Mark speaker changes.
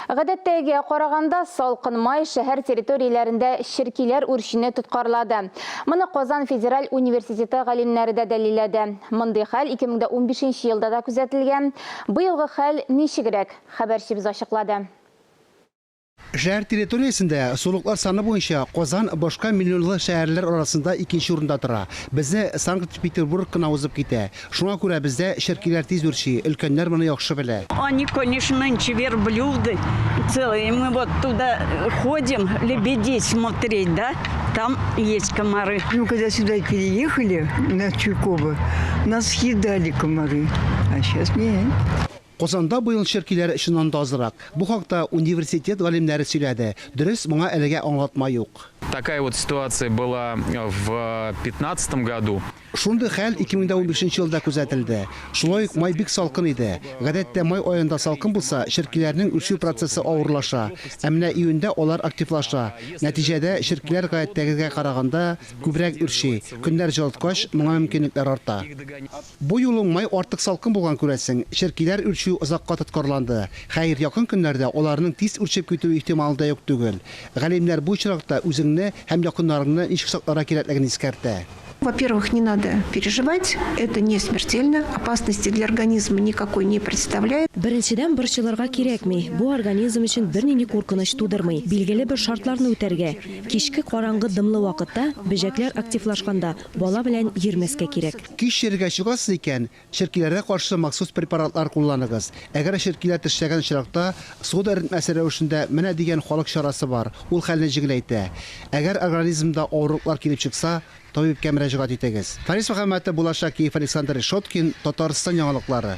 Speaker 1: Гадәттәге караганда салкын май шәһәр территорияләрендә ширкиләр үрчене тоткарлады. Моны Казан федераль университеты галимнәре дә дәлилләде. Мондый хәл 2015 елда да күзәтелгән. Быелгы хәл ничегрәк? Хәбәрчебез ачыклады.
Speaker 2: Şehir territoriyasında soluklar sanı boyunca Kazan başka milyonlu şehirler arasında ikinci orunda tura. Bize Sankt-Peterburg kına uzıp gitti. Şuna göre bizde şirkiler tez örşi, ülkenler bunu yakşı bile.
Speaker 3: Они, конечно, нынче верблюды целые. Мы вот туда ходим, лебедей смотреть, да? Там есть комары.
Speaker 4: Ну, когда сюда переехали, на Чуйково, нас съедали комары, а сейчас нет.
Speaker 2: Kazan'da bu yıl şirkiler işinden da azırak. Bu hakta üniversitet galimleri söyledi. Dürüst buna elege anlatma yok.
Speaker 5: Такая вот ситуация была в 2015 году.
Speaker 2: Şunday hal 2015 yılda күзәтелде. Şulay may bik salkın idi. Гадәттә may ayında salkın bulsa şirkilerinin ürşü prosesi ağırlaşa. Әмнә июньдә олар активлаша. Нәтиҗәдә şirkiler гадәттәгегә караганда күбрәк ürши. Көннәр җылыткач моңа мөмкинлекләр арта. Бу юлы may артык салкын булган күрәсең. Şirkiler ürшү озакка тоткарланды. Хәер, якын көннәрдә аларның тиз үрчеп китү ихтималы да юк түгел. Галимнәр бу чиракта үзеңне һәм якыннарыңны ничек сакларга кирәклеген искәртә.
Speaker 6: Во-первых, не надо переживать, это не смертельно, опасности для организма никакой не представляет.
Speaker 7: Беренчедән борчылырга кирәкми. Бу организм өчен бернинди куркыныч тудырмый. Билгеле бер шартларны үтәргә. Кичке караңгы дымлы вакытта бөҗәкләр активлашканда бала белән йөрмәскә кирәк.
Speaker 2: Кич җиргә чыгасыз икән, ширкиләргә каршы махсус препаратлар кулланыгыз. Әгәр ширкиләр төшәгән чиракта сода эритмәсе рәвешендә менә дигән халык чарасы бар. Ул хәлне җиңеләйтә. Әгәр организмда авырлыклар килеп чыкса, табибкә мөрәҗәгать итегез. Фарис Мөхәммәтов, Булашак, Александр Шоткин, Татарстан яңалыклары.